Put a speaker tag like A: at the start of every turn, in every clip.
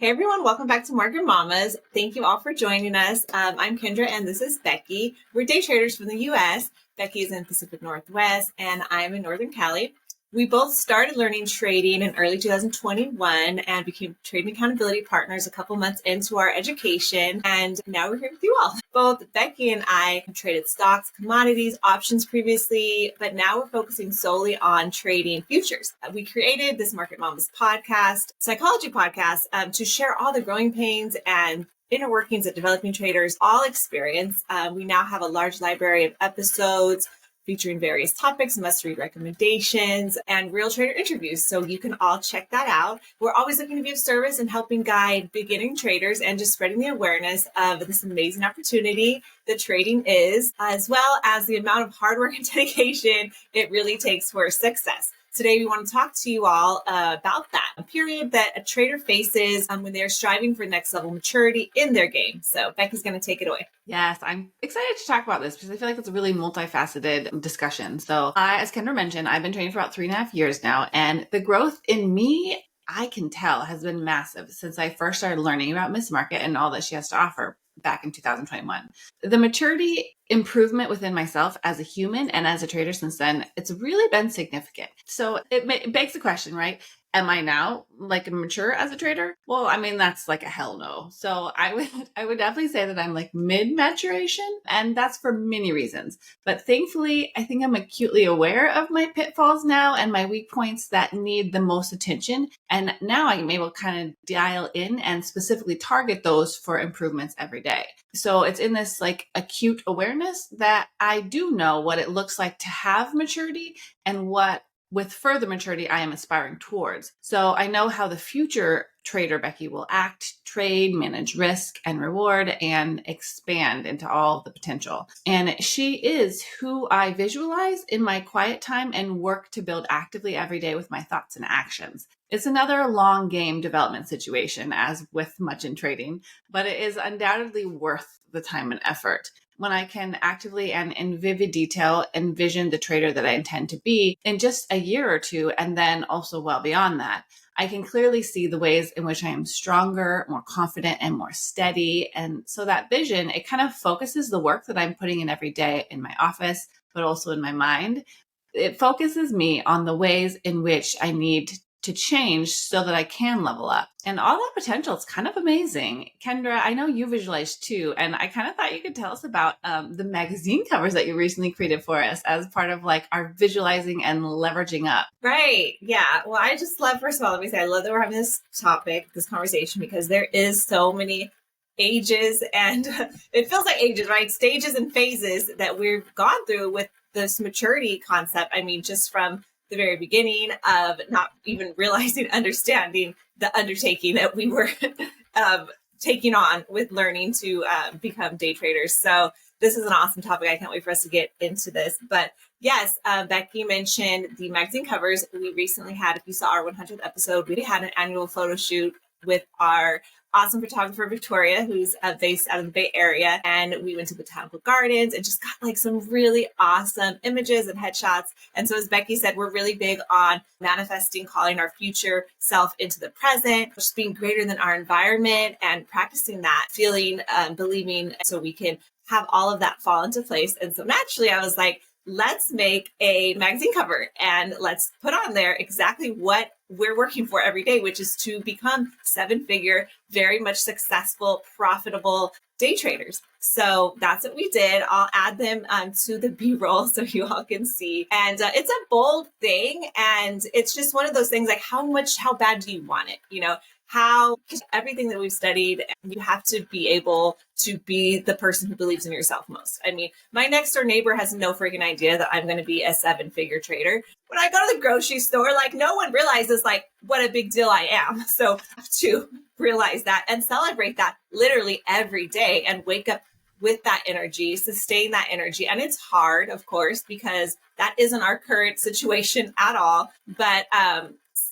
A: Hey everyone, welcome back to Market Mamas. Thank you all for joining us. I'm Kendra and this is Becky. We're day traders from the US. Becky is in Pacific Northwest and I'm in Northern Cali. We both started learning trading in early 2021 and became trading accountability partners a couple months into our education. And now we're here with you all. Both Becky and I have traded stocks, commodities, options previously, but now we're focusing solely on trading futures. We created this Market Mamas podcast, psychology podcast, to share all the growing pains and inner workings that developing traders all experience. We now have a large library of episodes featuring various topics, must-read recommendations, and real trader interviews. So you can all check that out. We're always looking to be of service and helping guide beginning traders and just spreading the awareness of this amazing opportunity that trading is, as well as the amount of hard work and dedication it really takes for success. Today, we want to talk to you all about that, a period that a trader faces when they're striving for next level maturity in their game. So Becky's going to take it away.
B: Yes, I'm excited to talk about this because I feel like it's a really multifaceted discussion. So as Kendra mentioned, I've been training for about 3.5 years now, and the growth in me, I can tell, has been massive since I first started learning about Miss Market and all that she has to offer back in 2021. The maturity improvement within myself as a human and as a trader since then, it's really been significant. So it begs the question, right? Am I now like mature as a trader? Well, I mean, that's like a hell no. So I would definitely say that I'm like mid-maturation, and that's for many reasons. But thankfully, I think I'm acutely aware of my pitfalls now and my weak points that need the most attention. And now I'm able to kind of dial in and specifically target those for improvements every day. So it's in this like acute awareness that I do know what it looks like to have maturity and what with further maturity I am aspiring towards. So I know how the future trader Becky will act, trade, manage risk and reward, and expand into all of the potential. And she is who I visualize in my quiet time and work to build actively every day with my thoughts and actions. It's another long game development situation, as with much in trading, but it is undoubtedly worth the time and effort. When I can actively and in vivid detail envision the trader that I intend to be in just a year or two, and then also well beyond that, I can clearly see the ways in which I am stronger, more confident, and more steady. And so that vision, it kind of focuses the work that I'm putting in every day in my office, but also in my mind. It focuses me on the ways in which I need to change so that I can level up. And all that potential is kind of amazing. Kendra, I know you visualized too, and I kind of thought you could tell us about the magazine covers that you recently created for us as part of like our visualizing and leveraging up.
A: Right. Yeah. Well, I just love, first of all, let me say, I love that we're having this topic, this conversation, because there is so many ages and it feels like ages, right? Stages and phases that we've gone through with this maturity concept. I mean, just from the very beginning of not even realizing, understanding the undertaking that we were taking on with learning to become day traders. So this is an awesome topic. I can't wait for us to get into this. But yes, Becky mentioned the magazine covers. We recently had, if you saw our 100th episode, we had an annual photo shoot with our awesome photographer, Victoria, who's based out of the Bay Area. And we went to botanical gardens and just got like some really awesome images and headshots. And so as Becky said, we're really big on manifesting, calling our future self into the present, just being greater than our environment and practicing that, feeling, believing, so we can have all of that fall into place. And so naturally I was like, let's make a magazine cover and let's put on there exactly what we're working for every day, which is to become 7-figure, very much successful, profitable day traders. So that's what we did. I'll add them to the B-roll so you all can see. And it's a bold thing. And it's just one of those things like how bad do you want it? You know, everything that we've studied, you have to be able to be the person who believes in yourself most. I mean, my next door neighbor has no freaking idea that I'm going to be a 7-figure trader. When I go to the grocery store, like no one realizes like what a big deal I am. So I have to realize that and celebrate that literally every day and wake up with that energy, sustain that energy. And it's hard, of course, because that isn't our current situation at all. But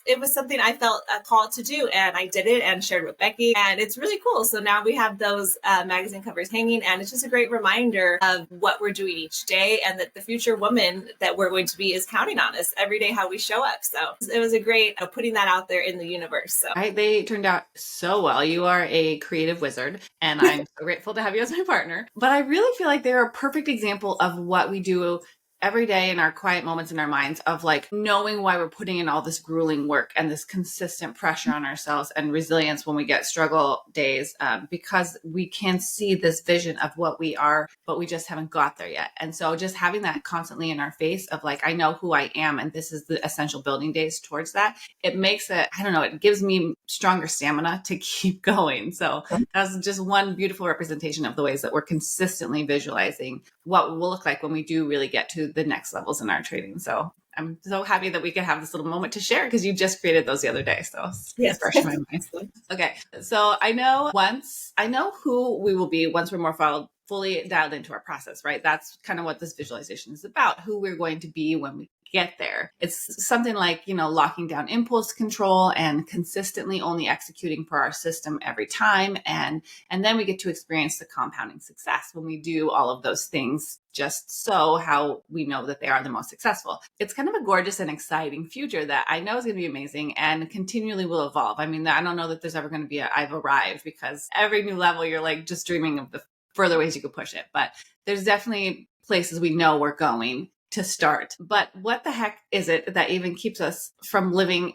A: it was something I felt a call to do, and I did it and shared with Becky, and it's really cool. So now we have those magazine covers hanging, and it's just a great reminder of what we're doing each day, and that the future woman that we're going to be is counting on us every day, how we show up. So it was a great putting that out there in the universe. So
B: right, they turned out so well. You are a creative wizard, and I'm so grateful to have you as my partner. But I really feel like they're a perfect example of what we do every day in our quiet moments in our minds, of like knowing why we're putting in all this grueling work and this consistent pressure on ourselves and resilience when we get struggle days, because we can see this vision of what we are, but we just haven't got there yet. And so just having that constantly in our face of like, I know who I am, and this is the essential building days towards that, it makes it, I don't know, it gives me stronger stamina to keep going. So that's just one beautiful representation of the ways that we're consistently visualizing what will look like when we do really get to the next levels in our trading. So I'm so happy that we could have this little moment to share, because you just created those the other day. So it's fresh in my mind. Okay. So I know who we will be once we're more fully dialed into our process, right? That's kind of what this visualization is about, who we're going to be when we get there. It's something like, locking down impulse control and consistently only executing per our system every time. And then we get to experience the compounding success when we do all of those things just so how we know that they are the most successful. It's kind of a gorgeous and exciting future that I know is going to be amazing and continually will evolve. I mean, I don't know that there's ever going to be I've arrived, because every new level, you're like just dreaming of the further ways you could push it. But there's definitely places we know we're going to start. But what the heck is it that even keeps us from living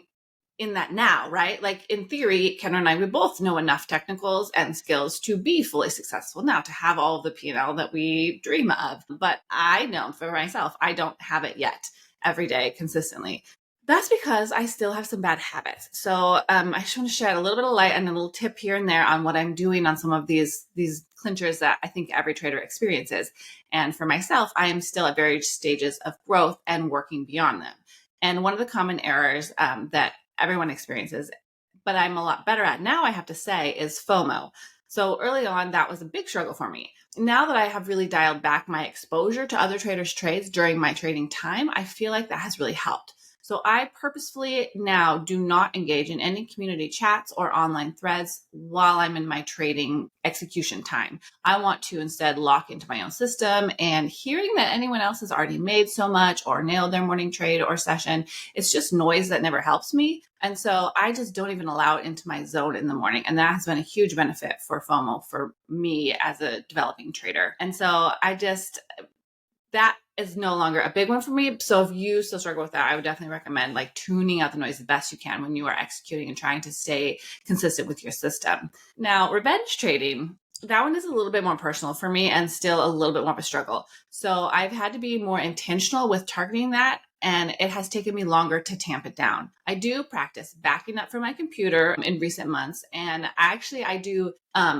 B: in that now, right? Like in theory, Kendra and I, we both know enough technicals and skills to be fully successful now, to have all of the P&L that we dream of. But I know for myself, I don't have it yet every day consistently. That's because I still have some bad habits. So I just want to shed a little bit of light and a little tip here and there on what I'm doing on some of these clinchers that I think every trader experiences. And for myself, I am still at various stages of growth and working beyond them. And one of the common errors that everyone experiences, but I'm a lot better at now, I have to say, is FOMO. So early on, that was a big struggle for me. Now that I have really dialed back my exposure to other traders' trades during my trading time, I feel like that has really helped. So I purposefully now do not engage in any community chats or online threads while I'm in my trading execution time. I want to instead lock into my own system, and hearing that anyone else has already made so much or nailed their morning trade or session, it's just noise that never helps me. And so I just don't even allow it into my zone in the morning. And that has been a huge benefit for FOMO for me as a developing trader. And so that is no longer a big one for me. So if you still struggle with that, I would definitely recommend like tuning out the noise the best you can when you are executing and trying to stay consistent with your system. Now, revenge trading, that one is a little bit more personal for me and still a little bit more of a struggle. So I've had to be more intentional with targeting that, and it has taken me longer to tamp it down. I do practice backing up from my computer in recent months, and I do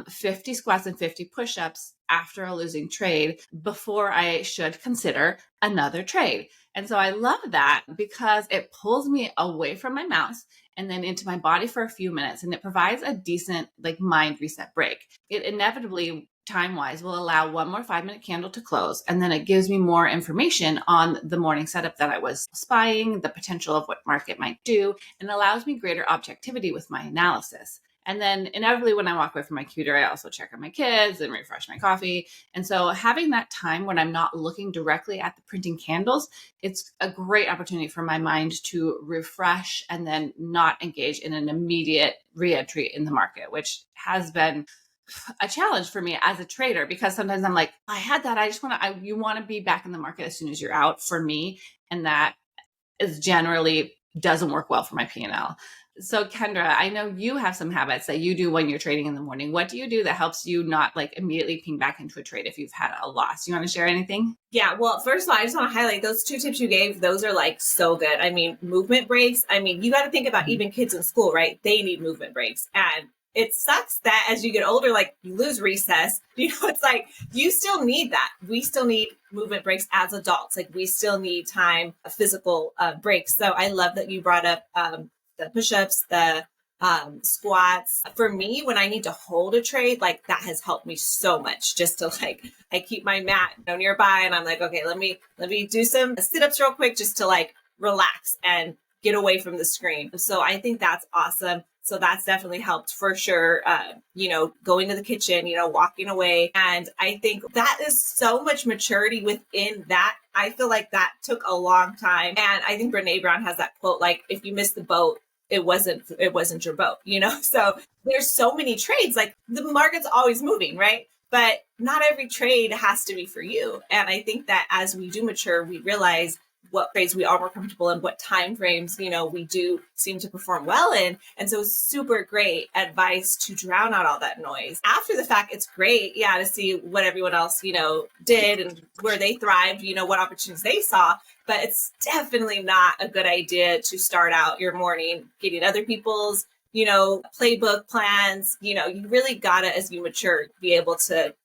B: 50 squats and 50 push-ups after a losing trade before I should consider another trade. And so I love that because it pulls me away from my mouse and then into my body for a few minutes, and it provides a decent mind reset break. It inevitably, time-wise, will allow one more 5-minute candle to close, and then it gives me more information on the morning setup that I was spying, the potential of what market might do, and allows me greater objectivity with my analysis. And then inevitably, when I walk away from my computer, I also check on my kids and refresh my coffee. And so having that time when I'm not looking directly at the printing candles, it's a great opportunity for my mind to refresh and then not engage in an immediate reentry in the market, which has been a challenge for me as a trader, because sometimes I'm like, I had that. You want to be back in the market as soon as you're out for me. And that is generally doesn't work well for my P&L. So Kendra, I know you have some habits that you do when you're trading in the morning. What do you do that helps you not immediately ping back into a trade if you've had a loss? You want to share anything?
A: Yeah, well, first of all, I just want to highlight those 2 tips you gave. Those are so good. I mean, movement breaks. I mean, you got to think about even kids in school, right? They need movement breaks. And it sucks that as you get older, you lose recess. It's you still need that. We still need movement breaks as adults. We still need time, physical breaks. So I love that you brought up the push-ups, the squats. For me, when I need to hold a trade, that has helped me so much. Just to I keep my mat nearby, and I'm okay, let me do some sit-ups real quick, just to relax and get away from the screen. So I think that's awesome. So that's definitely helped for sure. Going to the kitchen, walking away. And I think that is so much maturity within that. I feel like that took a long time. And I think Brene Brown has that quote, like, if you miss the boat, it wasn't your boat, So there's so many trades, like the market's always moving, right? But not every trade has to be for you. And I think that as we do mature, we realize what trades we are more comfortable in, what time frames, we do seem to perform well in. And so super great advice to drown out all that noise. After the fact, it's great, to see what everyone else, did and where they thrived, what opportunities they saw. But it's definitely not a good idea to start out your morning getting other people's, playbook plans. You really gotta, as you mature, be able to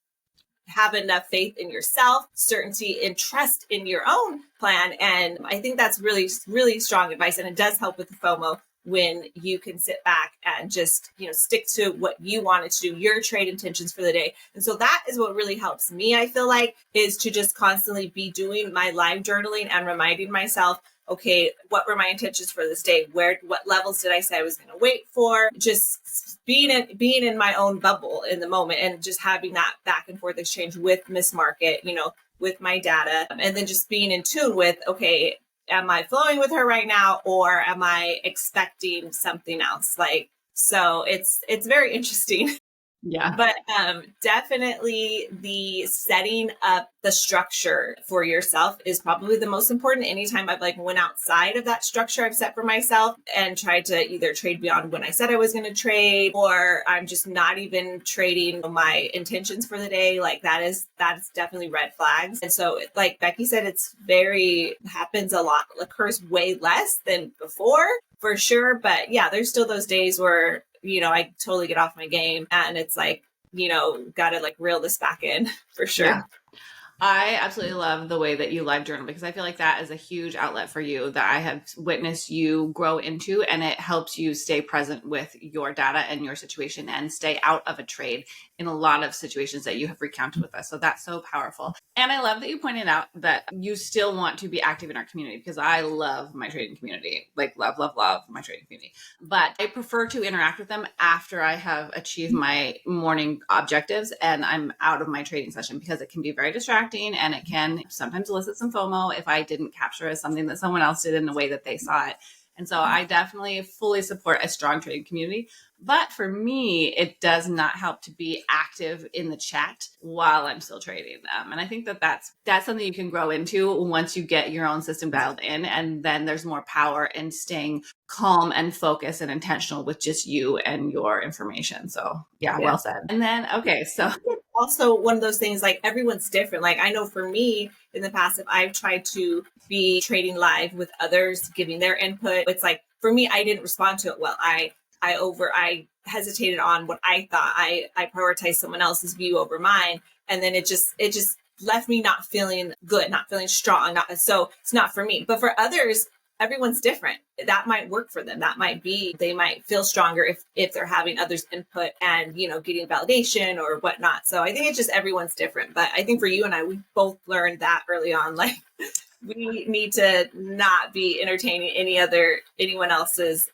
A: have enough faith in yourself, certainty and trust in your own plan. And I think that's really, really strong advice. And it does help with the FOMO when you can sit back and just, stick to what you wanted to do, your trade intentions for the day. And so that is what really helps me, I feel like, is to just constantly be doing my live journaling and reminding myself, okay, what were my intentions for this day? What levels did I say I was going to wait for? Just being in my own bubble in the moment and just having that back and forth exchange with Miss Market, with my data, and then just being in tune with, okay, am I flowing with her right now, or am I expecting something else? So it's very interesting.
B: Yeah.
A: But definitely the setting up the structure for yourself is probably the most important. Anytime I've went outside of that structure I've set for myself and tried to either trade beyond when I said I was going to trade, or I'm just not even trading my intentions for the day, that's definitely red flags. And so like Becky said, happens a lot, occurs way less than before for sure. But there's still those days where I totally get off my game and it's gotta reel this back in for sure.
B: Yeah. I absolutely love the way that you live journal, because I feel like that is a huge outlet for you that I have witnessed you grow into, and it helps you stay present with your data and your situation and stay out of a trade in a lot of situations that you have recounted with us. So that's so powerful. And I love that you pointed out that you still want to be active in our community, because I love my trading community, love my trading community. But I prefer to interact with them after I have achieved my morning objectives and I'm out of my trading session, because it can be very distracting. And it can sometimes elicit some FOMO if I didn't capture as something that someone else did in the way that they saw it. And so I definitely fully support a strong trading community. But for me, it does not help to be active in the chat while I'm still trading them. And I think that that's something you can grow into once you get your own system dialed in. And then there's more power in staying calm and focused and intentional with just you and your information. So yeah. Well said. And then, okay, so
A: also one of those things, everyone's different. I know for me in the past, if I've tried to be trading live with others, giving their input, it's for me, I didn't respond to it well. I hesitated on what I thought. I prioritized someone else's view over mine. And then it just left me not feeling good, not feeling strong. So it's not for me, but for others, everyone's different. That might work for them. They might feel stronger if they're having others' input and, getting validation or whatnot. So I think it's just everyone's different. But I think for you and I, we both learned that early on, we need to not be entertaining anyone else's,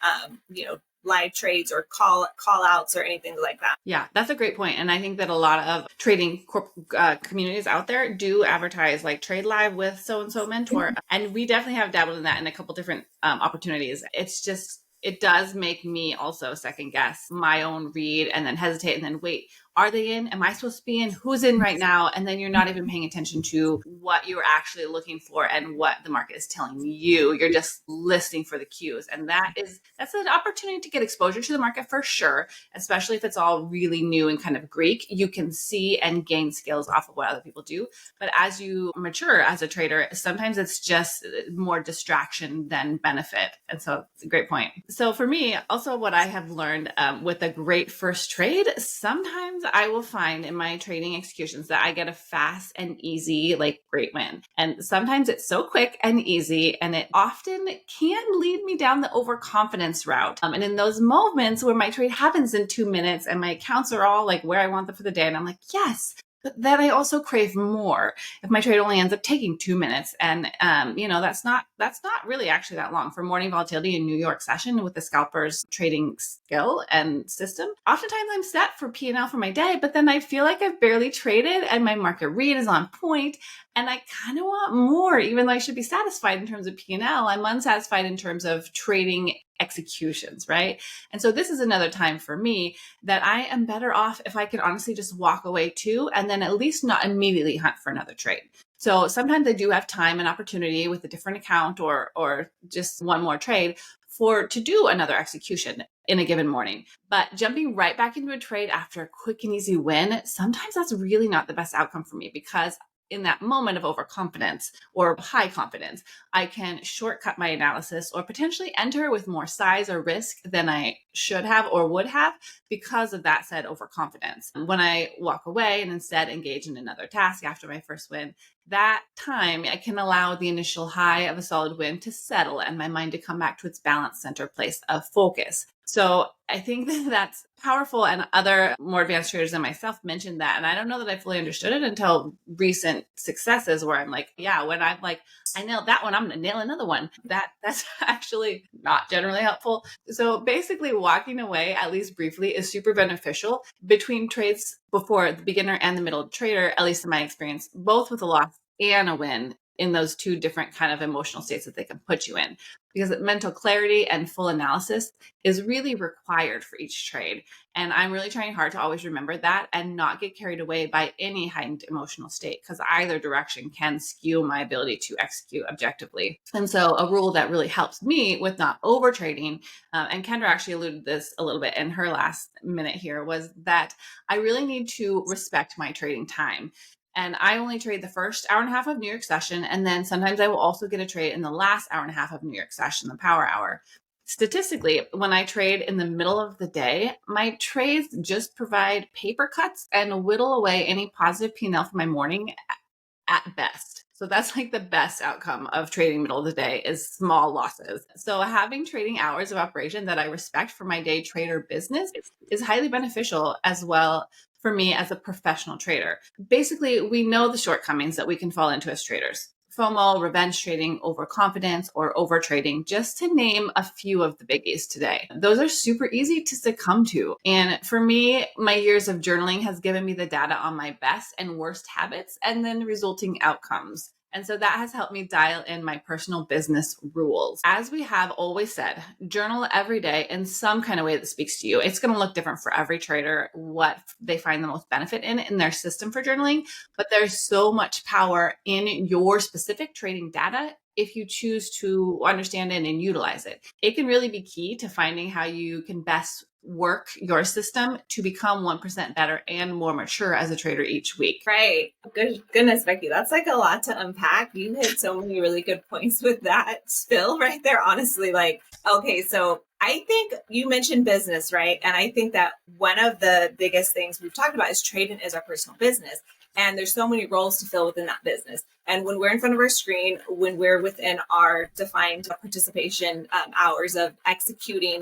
A: live trades or call outs or anything like that.
B: Yeah, that's a great point. And I think that a lot of trading communities out there do advertise trade live with so-and-so mentor. And we definitely have dabbled in that in a couple different opportunities. It does make me also second guess my own read and then hesitate and then wait, are they in? Am I supposed to be in? Who's in right now? And then you're not even paying attention to what you're actually looking for and what the market is telling you. You're just listening for the cues. And that's an opportunity to get exposure to the market for sure, especially if it's all really new and kind of Greek. You can see and gain skills off of what other people do. But as you mature as a trader, sometimes it's just more distraction than benefit. And so it's a great point. So for me, also what I have learned with a great first trade, sometimes I will find in my trading executions that I get a fast and easy, great win. And sometimes it's so quick and easy, and it often can lead me down the overconfidence route. And in those moments where my trade happens in 2 minutes and my accounts are all where I want them for the day, and I'm yes, but then I also crave more if my trade only ends up taking 2 minutes. And, that's not really actually that long for morning volatility in New York session with the scalper's trading skill and system. Oftentimes I'm set for P&L for my day, but then I feel like I've barely traded and my market read is on point, and I kind of want more. Even though I should be satisfied in terms of P&L, I'm unsatisfied in terms of trading executions, right? And so this is another time for me that I am better off if I can honestly just walk away too, and then at least not immediately hunt for another trade. So sometimes I do have time and opportunity with a different account or just one more trade to do another execution in a given morning. But jumping right back into a trade after a quick and easy win, sometimes that's really not the best outcome for me, because in that moment of overconfidence or high confidence, I can shortcut my analysis or potentially enter with more size or risk than I should have or would have because of that said overconfidence. When I walk away and instead engage in another task after my first win, that time I can allow the initial high of a solid win to settle and my mind to come back to its balanced center place of focus. So I think that that's powerful, and other more advanced traders than myself mentioned that. And I don't know that I fully understood it until recent successes where I'm like, yeah, when I'm like, I nailed that one, I'm going to nail another one. That's actually not generally helpful. So basically walking away, at least briefly, is super beneficial between trades before the beginner and the middle trader, at least in my experience, both with a loss and a win in those two different kind of emotional states that they can put you in, because mental clarity and full analysis is really required for each trade. And I'm really trying hard to always remember that and not get carried away by any heightened emotional state, because either direction can skew my ability to execute objectively. And so a rule that really helps me with not over trading, and Kendra actually alluded to this a little bit in her last minute here, was that I really need to respect my trading time. And I only trade the first hour and a half of New York session. And then sometimes I will also get a trade in the last hour and a half of New York session, the power hour. Statistically, when I trade in the middle of the day, my trades just provide paper cuts and whittle away any positive P&L for my morning at best. So that's like the best outcome of trading middle of the day, is small losses. So having trading hours of operation that I respect for my day trader business is highly beneficial as well for me as a professional trader. Basically, we know the shortcomings that we can fall into as traders: FOMO, revenge trading, overconfidence, or over trading, just to name a few of the biggies today. Those are super easy to succumb to. And for me, my years of journaling has given me the data on my best and worst habits and then resulting outcomes. And so that has helped me dial in my personal business rules. As we have always said, journal every day in some kind of way that speaks to you. It's going to look different for every trader, what they find the most benefit in their system for journaling. But there's so much power in your specific trading data if you choose to understand it and utilize it. It can really be key to finding how you can best work your system to become 1% better and more mature as a trader each week.
A: Right. Goodness, Becky, that's like a lot to unpack. You hit so many really good points with that spill right there. Honestly, okay, so I think you mentioned business, right? And I think that one of the biggest things we've talked about is trading is our personal business. And there's so many roles to fill within that business. And when we're in front of our screen, when we're within our defined participation hours of executing,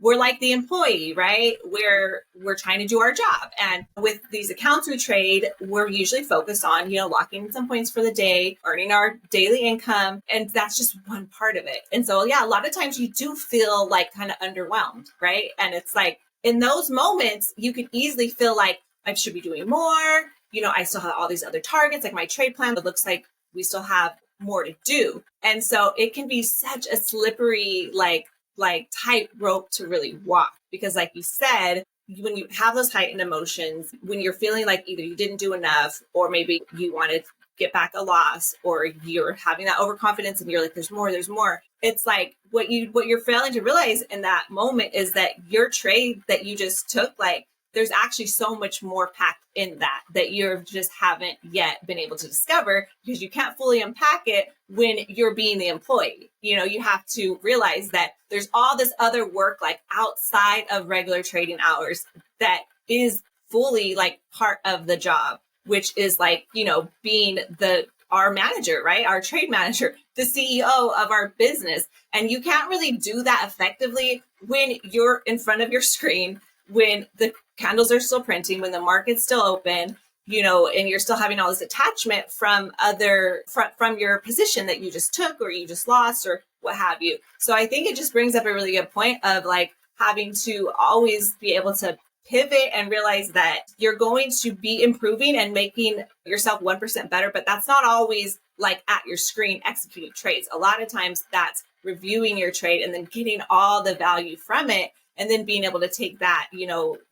A: we're like the employee, right? We're trying to do our job. And with these accounts we trade, we're usually focused on, locking in some points for the day, earning our daily income. And that's just one part of it. And so, yeah, a lot of times you do feel kind of underwhelmed, right? And it's in those moments, you can easily feel like I should be doing more. I still have all these other targets, like my trade plan, but looks like we still have more to do. And so it can be such a slippery, tightrope to really walk, because like you said, when you have those heightened emotions, when you're feeling like either you didn't do enough, or maybe you want to get back a loss, or you're having that overconfidence and you're like, there's more. It's like what you're failing to realize in that moment is that your trade that you just took, there's actually so much more packed in that you just haven't yet been able to discover, because you can't fully unpack it when you're being the employee. You have to realize that there's all this other work outside of regular trading hours that is fully part of the job, which is being our manager, right? Our trade manager, the CEO of our business. And you can't really do that effectively when you're in front of your screen, when the candles are still printing, when the market's still open, and you're still having all this attachment from from your position that you just took or you just lost or what have you. So I think it just brings up a really good point of like having to always be able to pivot and realize that you're going to be improving and making yourself 1% better, but that's not always like at your screen executing trades. A lot of times that's reviewing your trade and then getting all the value from it and then being able to take that,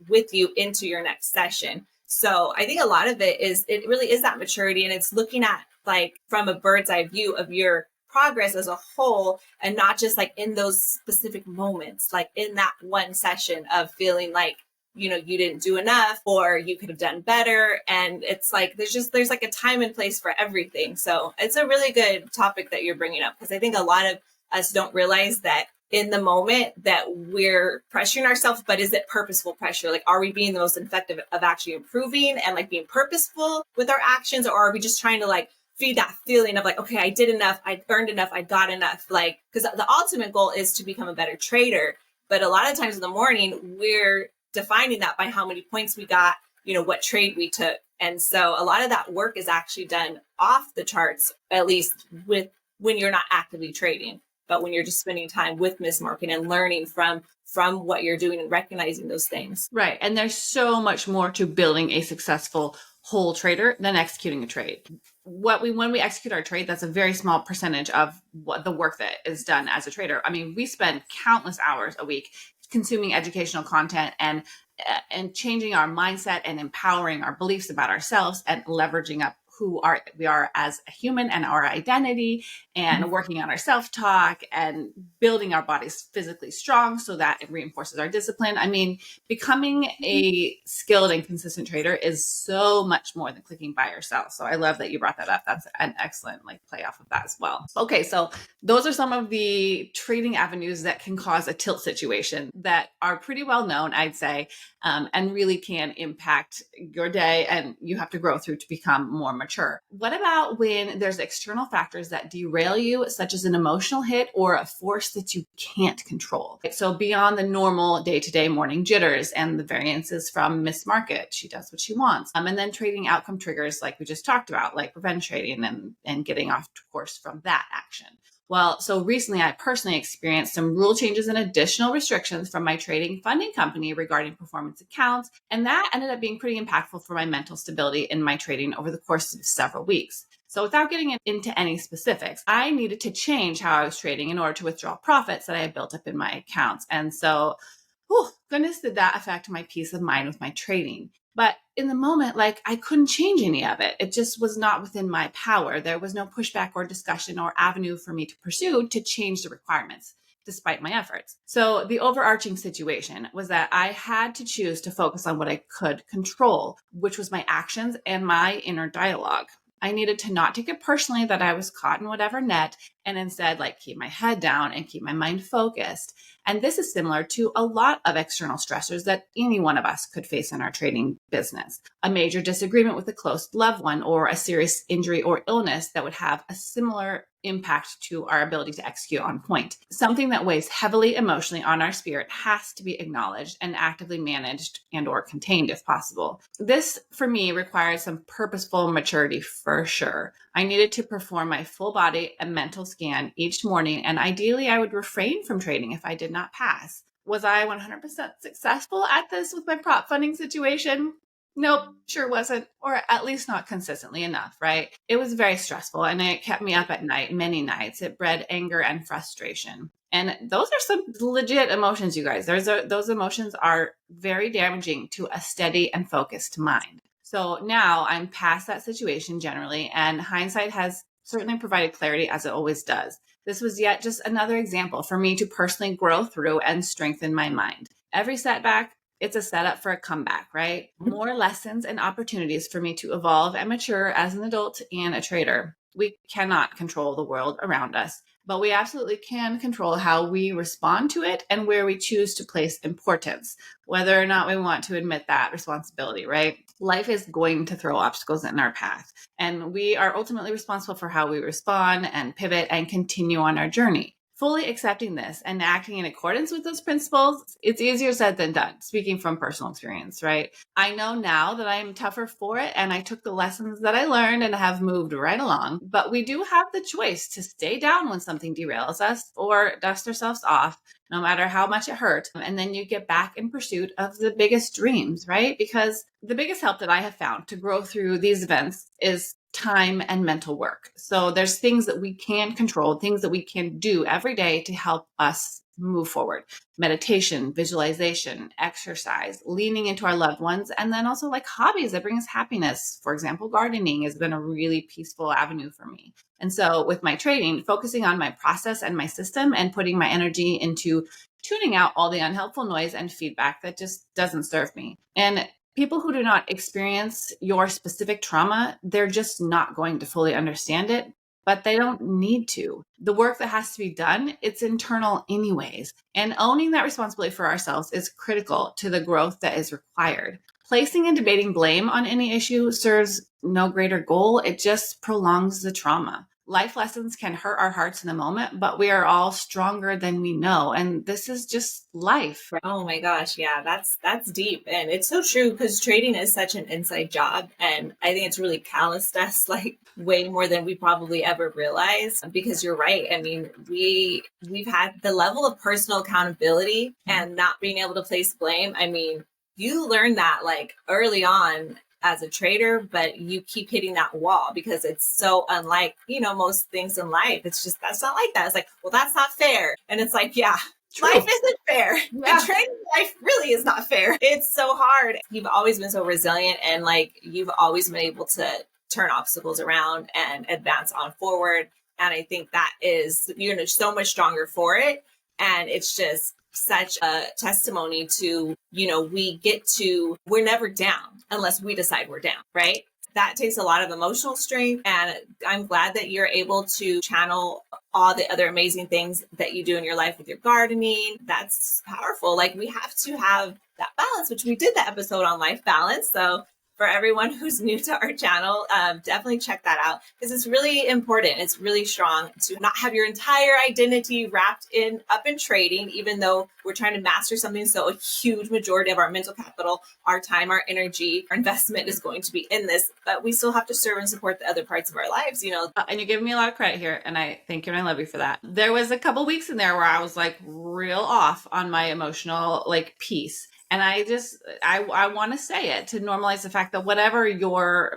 A: with you into your next session. So I think a lot of it really is that maturity, and it's looking at like from a bird's eye view of your progress as a whole and not just like in those specific moments, like in that one session of feeling like, you didn't do enough or you could have done better. And it's like, there's like a time and place for everything. So it's a really good topic that you're bringing up, because I think a lot of us don't realize that in the moment that we're pressuring ourselves, but is it purposeful pressure? Like, are we being the most effective of actually improving and like being purposeful with our actions? Or are we just trying to like feed that feeling of like, okay, I did enough, I earned enough, I got enough? Like, because the ultimate goal is to become a better trader. But a lot of times in the morning, we're defining that by how many points we got, what trade we took. And so a lot of that work is actually done off the charts, at least when you're not actively trading. But when you're just spending time with Miss Market and learning from what you're doing and recognizing those things.
B: Right. And there's so much more to building a successful whole trader than executing a trade. When we execute our trade, that's a very small percentage of what the work that is done as a trader. I mean, we spend countless hours a week consuming educational content and changing our mindset and empowering our beliefs about ourselves and leveraging up we are as a human and our identity, and working on our self-talk and building our bodies physically strong so that it reinforces our discipline. I mean, becoming a skilled and consistent trader is so much more than clicking by yourself. So I love that you brought that up. That's an excellent play off of that as well. Okay, so those are some of the trading avenues that can cause a tilt situation that are pretty well known, I'd say, and really can impact your day, and you have to grow through to become more mature. What about when there's external factors that derail you, such as an emotional hit or a force that you can't control? So beyond the normal day-to-day morning jitters and the variances from Miss Market, she does what she wants. And then trading outcome triggers like we just talked about, like revenge trading and getting off course from that action. Well, so recently I personally experienced some rule changes and additional restrictions from my trading funding company regarding performance accounts. And that ended up being pretty impactful for my mental stability in my trading over the course of several weeks. So without getting into any specifics, I needed to change how I was trading in order to withdraw profits that I had built up in my accounts. And so, goodness, did that affect my peace of mind with my trading. But in the moment, I couldn't change any of it. It just was not within my power. There was no pushback or discussion or avenue for me to pursue to change the requirements, despite my efforts. So the overarching situation was that I had to choose to focus on what I could control, which was my actions and my inner dialogue. I needed to not take it personally that I was caught in whatever net, and instead keep my head down and keep my mind focused. And this is similar to a lot of external stressors that any one of us could face in our trading business. A major disagreement with a close loved one, or a serious injury or illness that would have a similar impact to our ability to execute on point. Something that weighs heavily emotionally on our spirit has to be acknowledged and actively managed and or contained if possible. This, for me, required some purposeful maturity for sure. I needed to perform my full body and mental scan each morning, and ideally I would refrain from trading if I did not pass. Was I 100% successful at this with my prop funding situation? Nope, sure wasn't, or at least not consistently enough, right? It was very stressful, and it kept me up at night, many nights. It bred anger and frustration. And those are some legit emotions, you guys. Those emotions are very damaging to a steady and focused mind. So now I'm past that situation generally, and hindsight has certainly provided clarity, as it always does. This was yet just another example for me to personally grow through and strengthen my mind. Every setback, it's a setup for a comeback, right? More lessons and opportunities for me to evolve and mature as an adult and a trader. We cannot control the world around us, but we absolutely can control how we respond to it and where we choose to place importance, whether or not we want to admit that responsibility, right? Life is going to throw obstacles in our path, and we are ultimately responsible for how we respond and pivot and continue on our journey. fully accepting this and acting in accordance with those principles, it's easier said than done, speaking from personal experience, right? I know now that I'm tougher for it, and I took the lessons that I learned and have moved right along. But we do have the choice to stay down when something derails us or dust ourselves off, no matter how much it hurt. And then you get back in pursuit of the biggest dreams, right? Because the biggest help that I have found to grow through these events is time and mental work. So there's things that we can control, things that we can do every day to help us move forward. Meditation, visualization, exercise, leaning into our loved ones, and then also like hobbies that bring us happiness. For example, gardening has been a really peaceful avenue for me. And so with my trading, focusing on my process and my system and putting my energy into tuning out all the unhelpful noise and feedback that just doesn't serve me. And people who do not experience your specific trauma, they're just not going to fully understand it, but they don't need to. The work that has to be done, it's internal anyways. And owning that responsibility for ourselves is critical to the growth that is required. Placing and debating blame on any issue serves no greater goal. It just prolongs the trauma. Life lessons can hurt our hearts in the moment, but we are all stronger than we know. And this is just life.
A: Oh my gosh. Yeah, that's deep. And it's so true because trading is such an inside job. And I think it's really calloused us like way more than we probably ever realized, because you're right. I mean, we've had the level of personal accountability and not being able to place blame. I mean, you learn that like early on as a trader, but you keep hitting that wall because it's so unlike, most things in life. It's just, that's not like that. It's like, well, that's not fair. And it's like, yeah, true. Life isn't fair. Yeah. And trading life really is not fair. It's so hard. You've always been so resilient, and like, you've always been able to turn obstacles around and advance on forward. And I think that is, you're so much stronger for it. And it's just such a testimony to, we're never down unless we decide we're down, right? That takes a lot of emotional strength. And I'm glad that you're able to channel all the other amazing things that you do in your life with your gardening. That's powerful. Like, we have to have that balance, which we did the episode on life balance. So for everyone who's new to our channel, definitely check that out because it's really important. It's really strong to not have your entire identity wrapped up in trading, even though we're trying to master something. So a huge majority of our mental capital, our time, our energy, our investment is going to be in this, but we still have to serve and support the other parts of our lives,
B: And you're giving me a lot of credit here, and I thank you and I love you for that. There was a couple weeks in there where I was like real off on my emotional piece. And I want to say it to normalize the fact that whatever your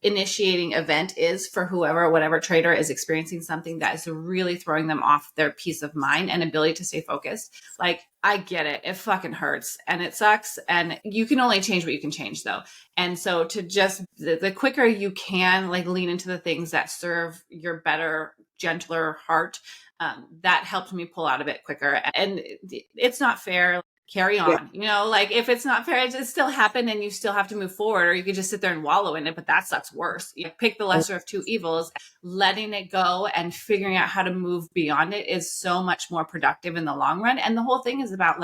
B: initiating event is for whatever trader is experiencing something that is really throwing them off their peace of mind and ability to stay focused. I get it. It fucking hurts and it sucks. And you can only change what you can change though. And so to just the quicker you can lean into the things that serve your better, gentler heart, that helped me pull out of it quicker. And it's not fair. Carry on, if it's not fair, it still happened and you still have to move forward, or you could just sit there and wallow in it, but that sucks worse. You pick the lesser of two evils. Letting it go and figuring out how to move beyond it is so much more productive in the long run. And the whole thing is about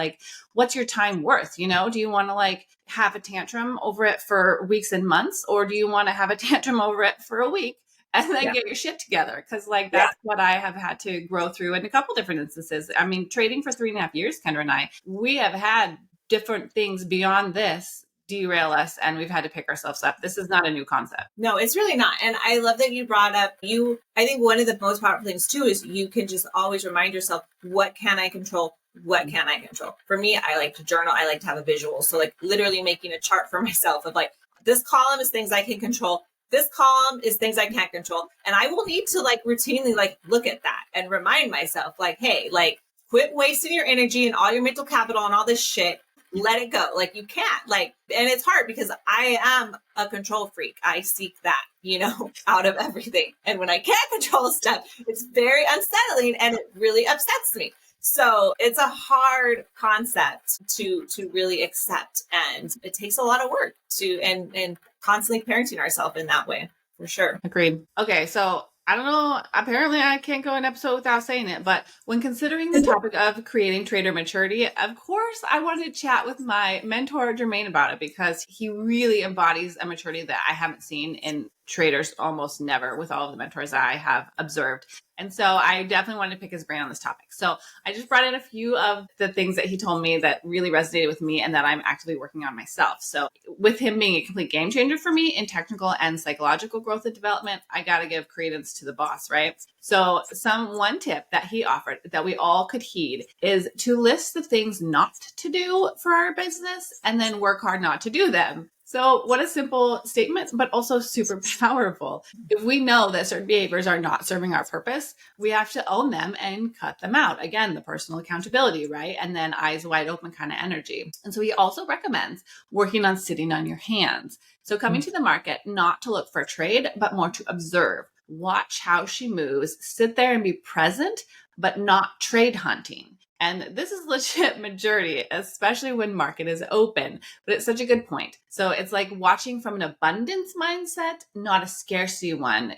B: what's your time worth? Do you want to have a tantrum over it for weeks and months, or do you want to have a tantrum over it for a week and then get your shit together? Because that's what I have had to grow through in a couple different instances. I mean, trading for 3.5 years, Kendra and I, we have had different things beyond this derail us, and we've had to pick ourselves up. This is not a new concept.
A: No, it's really not. And I love that you brought up I think one of the most powerful things too is you can just always remind yourself, what can I control? What can I control? For me, I like to journal. I like to have a visual. So literally making a chart for myself of this column is things I can control. This column is things I can't control. And I will need to routinely look at that and remind myself hey, quit wasting your energy and all your mental capital on all this shit. Let it go. You can't and it's hard because I am a control freak. I seek that, out of everything. And when I can't control stuff, it's very unsettling and it really upsets me. So it's a hard concept to really accept. And it takes a lot of work and constantly parenting ourselves in that way, for sure.
B: Agreed. Okay. So I don't know. Apparently I can't go an episode without saying it, but when considering the topic of creating trader maturity, of course, I wanted to chat with my mentor, Jermaine, about it because he really embodies a maturity that I haven't seen in traders almost never with all of the mentors I have observed. And so I definitely wanted to pick his brain on this topic. So I just brought in a few of the things that he told me that really resonated with me and that I'm actively working on myself. So with him being a complete game changer for me in technical and psychological growth and development, I got to give credence to the boss, right? So one tip that he offered that we all could heed is to list the things not to do for our business and then work hard not to do them. So what a simple statement, but also super powerful. If we know that certain behaviors are not serving our purpose, we have to own them and cut them out. Again, the personal accountability, right? And then eyes wide open kind of energy. And so he also recommends working on sitting on your hands. So coming to the market, not to look for a trade, but more to observe. Watch how she moves, sit there and be present, but not trade hunting. And this is legit maturity, especially when market is open, but it's such a good point. So it's like watching from an abundance mindset, not a scarcity one,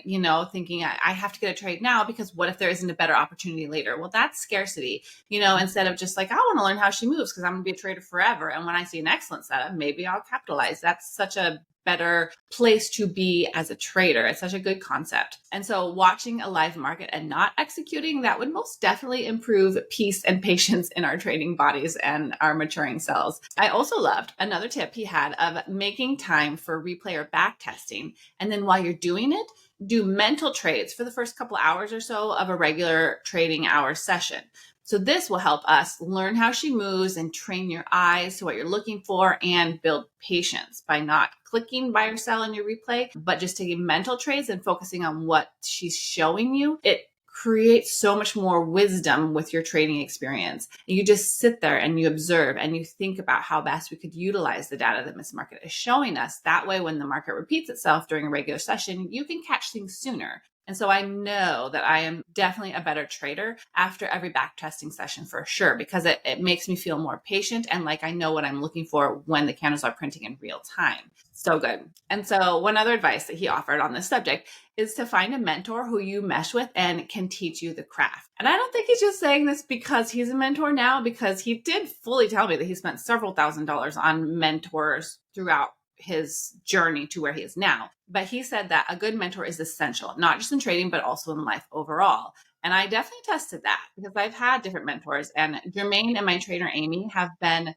B: thinking I have to get a trade now because what if there isn't a better opportunity later? Well, that's scarcity, instead of just like, I want to learn how she moves because I'm going to be a trader forever. And when I see an excellent setup, maybe I'll capitalize. That's such a better place to be as a trader. It's such a good concept. And so watching a live market and not executing, that would most definitely improve peace and patience in our trading bodies and our maturing selves. I also loved another tip he had of making time for replay or back testing. And then while you're doing it, do mental trades for the first couple hours or so of a regular trading hour session. So this will help us learn how she moves and train your eyes to what you're looking for and build patience by not clicking buy or sell in your replay, but just taking mental trades and focusing on what she's showing you. It creates so much more wisdom with your trading experience. You just sit there and you observe and you think about how best we could utilize the data that Miss Market is showing us. That way, when the market repeats itself during a regular session, you can catch things sooner. And so I know that I am definitely a better trader after every back testing session for sure, because it makes me feel more patient and like I know what I'm looking for when the candles are printing in real time. So good. And so one other advice that he offered on this subject is to find a mentor who you mesh with and can teach you the craft. And I don't think he's just saying this because he's a mentor now, because he did fully tell me that he spent several $1,000s on mentors throughout his journey to where he is now. But he said that a good mentor is essential, not just in trading, but also in life overall. And I definitely tested that because I've had different mentors, and Jermaine and my trainer, Amy, have been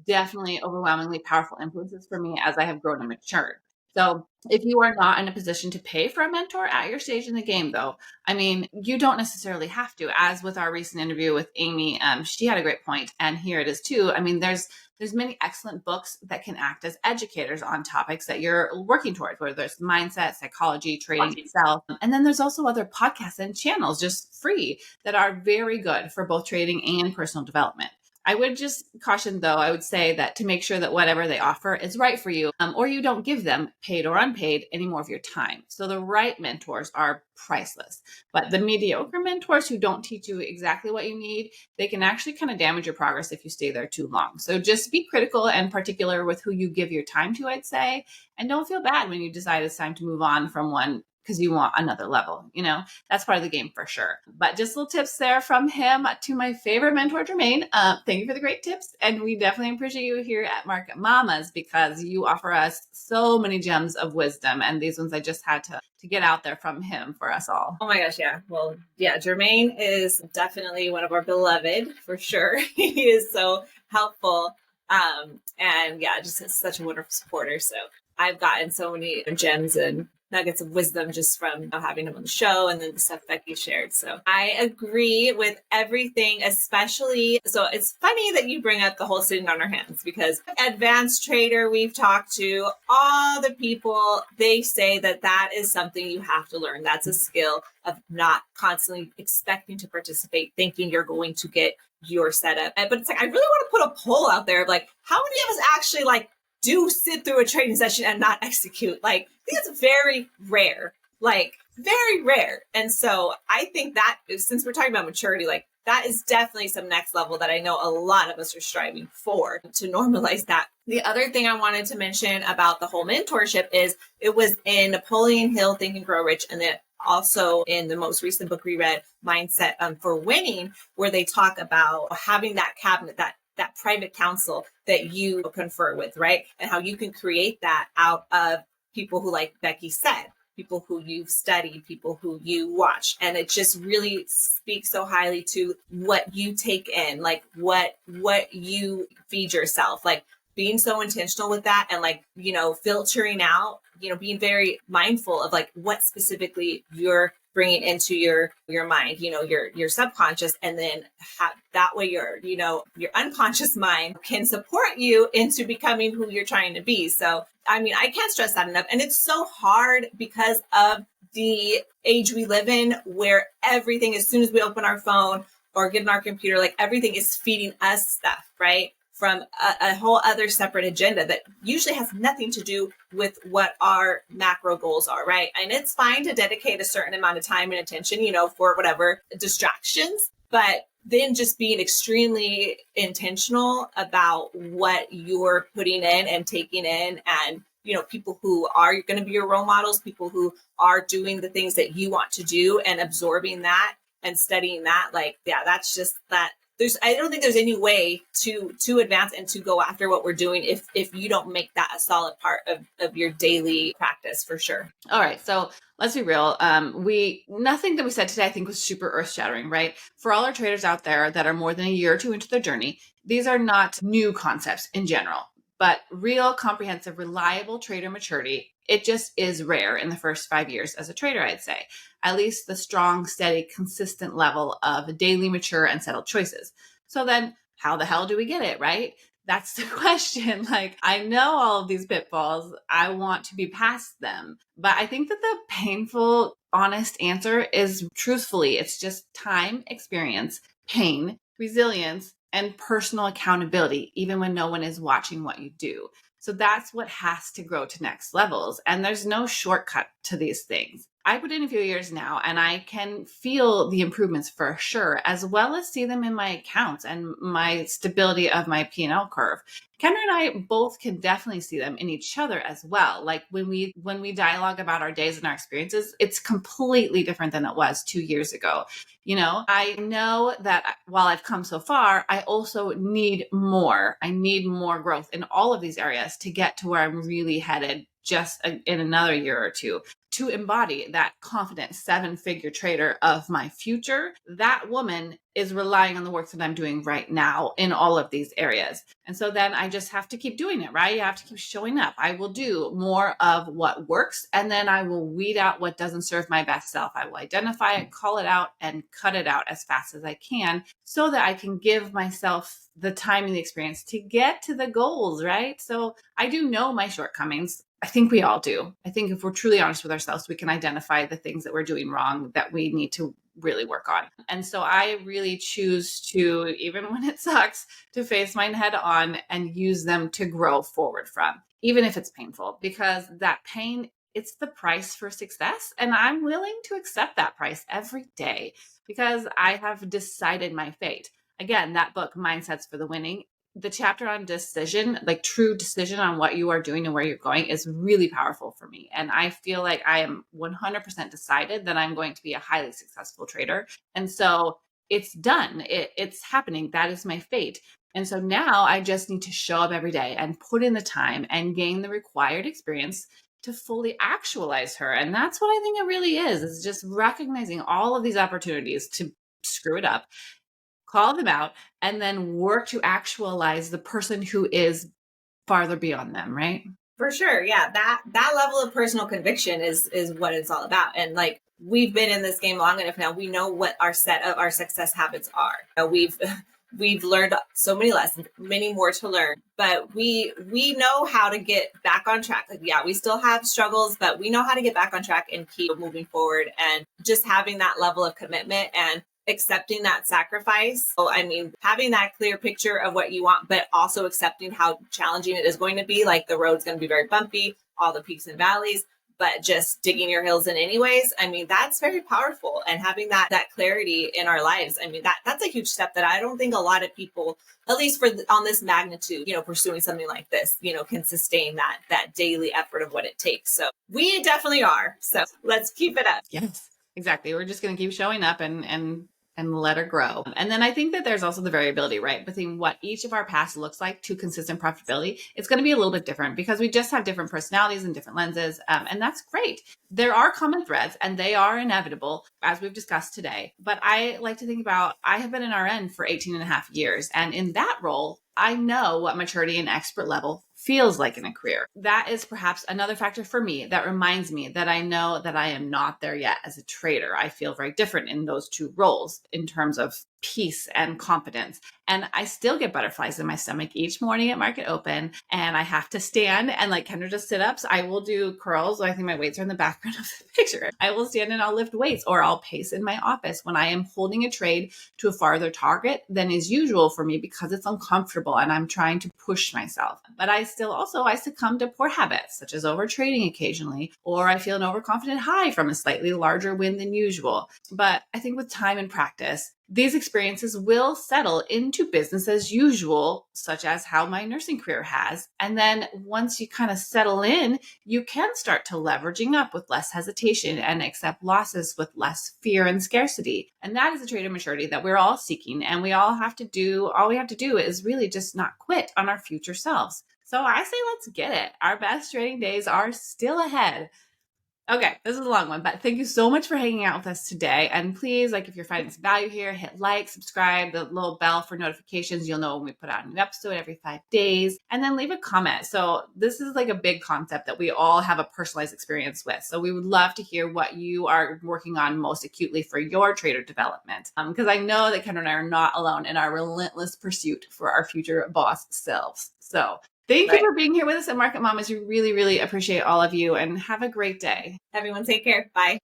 B: definitely overwhelmingly powerful influences for me as I have grown and matured. So if you are not in a position to pay for a mentor at your stage in the game, though, I mean, you don't necessarily have to. As with our recent interview with Amy, she had a great point, and here it is too. I mean, there's many excellent books that can act as educators on topics that you're working towards, whether there's mindset, psychology, trading itself. And then there's also other podcasts and channels just free that are very good for both trading and personal development. I would just caution, though, I would say that to make sure that whatever they offer is right for you, or you don't give them, paid or unpaid, any more of your time. So the right mentors are priceless. But the mediocre mentors who don't teach you exactly what you need, they can actually kind of damage your progress if you stay there too long. So just be critical and particular with who you give your time to, I'd say. And don't feel bad when you decide it's time to move on from one because you want another level. That's part of the game for sure. But just little tips there from him to my favorite mentor, Jermaine. Thank you for the great tips. And we definitely appreciate you here at Market Mamas because you offer us so many gems of wisdom. And these ones I just had to get out there from him for us all.
A: Oh my gosh, yeah. Well, yeah, Jermaine is definitely one of our beloved for sure. He is so helpful. And yeah, just such a wonderful supporter. So I've gotten so many gems and nuggets of wisdom just from having him on the show and then the stuff Becky shared. So I agree with everything, especially, so it's funny that you bring up the whole sitting on our hands because advanced trader we've talked to, all the people, they say that is something you have to learn. That's a skill of not constantly expecting to participate, thinking you're going to get your setup. But it's like, I really want to put a poll out there of like, how many of us actually do sit through a trading session and not execute? I think it's very rare, very rare. And so I think that since we're talking about maturity, that is definitely some next level that I know a lot of us are striving for to normalize that. The other thing I wanted to mention about the whole mentorship is it was in Napoleon Hill, Think and Grow Rich, and then also in the most recent book we read, Mindset for Winning, where they talk about having that cabinet, that private counsel that you confer with, right? And how you can create that out of people who, like Becky said, people who you've studied, people who you watch. And it just really speaks so highly to what you take in, like what you feed yourself, like being so intentional with that, and like, filtering out, being very mindful of like what specifically you're bringing into your mind, your subconscious, and then that way your unconscious mind can support you into becoming who you're trying to be. So I mean, I can't stress that enough. And it's so hard because of the age we live in, where everything, as soon as we open our phone or get in our computer, like everything is feeding us stuff, right? From a whole other separate agenda that usually has nothing to do with what our macro goals are, right? And it's fine to dedicate a certain amount of time and attention, for whatever distractions, but then just being extremely intentional about what you're putting in and taking in, and people who are going to be your role models, people who are doing the things that you want to do, and absorbing that and studying that. Like, yeah, that's just that. I don't think there's any way to advance and to go after what we're doing if you don't make that a solid part of your daily practice, for sure.
B: All right. So let's be real. Nothing that we said today, I think, was super earth shattering, right? For all our traders out there that are more than a year or two into their journey, these are not new concepts in general, but real, comprehensive, reliable trader maturity. It just is rare in the first 5 years as a trader, I'd say. At least the strong, steady, consistent level of daily mature and settled choices. So then how the hell do we get it, right? That's the question. Like, I know all of these pitfalls. I want to be past them. But I think that the painful, honest answer is, truthfully, it's just time, experience, pain, resilience, and personal accountability, even when no one is watching what you do. So that's what has to grow to next levels. And there's no shortcut to these things. I put in a few years now, and I can feel the improvements for sure, as well as see them in my accounts and my stability of my P&L curve. Kendra and I both can definitely see them in each other as well. Like when we dialogue about our days and our experiences, it's completely different than it was 2 years ago. I know that while I've come so far, I also need more. I need more growth in all of these areas to get to where I'm really headed just in another year or two, to embody that confident 7-figure trader of my future. That woman is relying on the work that I'm doing right now in all of these areas. And so then I just have to keep doing it, right? You have to keep showing up. I will do more of what works, and then I will weed out what doesn't serve my best self. I will identify it, call it out, and cut it out as fast as I can, so that I can give myself the time and the experience to get to the goals, right? So I do know my shortcomings. I think we all do. I think if we're truly honest with ourselves, we can identify the things that we're doing wrong that we need to really work on. And so I really choose to, even when it sucks, to face mine head on and use them to grow forward from, even if it's painful, because that pain, it's the price for success. And I'm willing to accept that price every day because I have decided my fate. Again, that book, Mindsets for the Winning, the chapter on decision, like true decision on what you are doing and where you're going, is really powerful for me. And I feel like I am 100% decided that I'm going to be a highly successful trader. And so it's done. It's happening. That is my fate. And so now I just need to show up every day and put in the time and gain the required experience to fully actualize her. And that's what I think it really is just recognizing all of these opportunities to screw it up, call them out, and then work to actualize the person who is farther beyond them, right?
A: For sure. Yeah. That level of personal conviction is what it's all about. And like, we've been in this game long enough now. We know what our set of our success habits are. We've learned so many lessons, many more to learn, but we know how to get back on track. Like, yeah, we still have struggles, but we know how to get back on track and keep moving forward, and just having that level of commitment and accepting that sacrifice. So, I mean, having that clear picture of what you want, but also accepting how challenging it is going to be. Like, the road's going to be very bumpy, all the peaks and valleys, but just digging your heels in anyways. I mean, that's very powerful. And having that clarity in our lives, I mean, that's a huge step that I don't think a lot of people, at least on this magnitude, pursuing something like this, can sustain that daily effort of what it takes. So we definitely are. So let's keep it up.
B: Yes, exactly. We're just going to keep showing up and and let her grow. And then I think that there's also the variability, right? Between what each of our paths looks like to consistent profitability. It's going to be a little bit different because we just have different personalities and different lenses. And that's great. There are common threads and they are inevitable, as we've discussed today. But I like to think about, I have been an RN for 18 and a half years. And in that role, I know what maturity and expert level feels like in a career. That is perhaps another factor for me that reminds me that I know that I am not there yet as a trader. I feel very different in those two roles in terms of peace and confidence. And I still get butterflies in my stomach each morning at market open. And I have to stand and like Kendra does sit-ups. I will do curls. I think my weights are in the background of the picture. I will stand and I'll lift weights, or I'll pace in my office when I am holding a trade to a farther target than is usual for me because it's uncomfortable and I'm trying to push myself. But I succumb to poor habits such as over trading occasionally, or I feel an overconfident high from a slightly larger win than usual. But I think with time and practice, these experiences will settle into business as usual, such as how my nursing career has. And then once you kind of settle in, you can start to leveraging up with less hesitation and accept losses with less fear and scarcity. And that is a trait of maturity that we're all seeking. And all we have to do is really just not quit on our future selves. So I say, let's get it. Our best trading days are still ahead. Okay, this is a long one, but thank you so much for hanging out with us today. And please, if you're finding some value here, hit like, subscribe, the little bell for notifications. You'll know when we put out a new episode every 5 days, and then leave a comment. So this is a big concept that we all have a personalized experience with. So we would love to hear what you are working on most acutely for your trader development. Because I know that Kendra and I are not alone in our relentless pursuit for our future boss selves. So thank you for being here with us at Market Mamas. We really, really appreciate all of you and have a great day.
A: Everyone take care. Bye.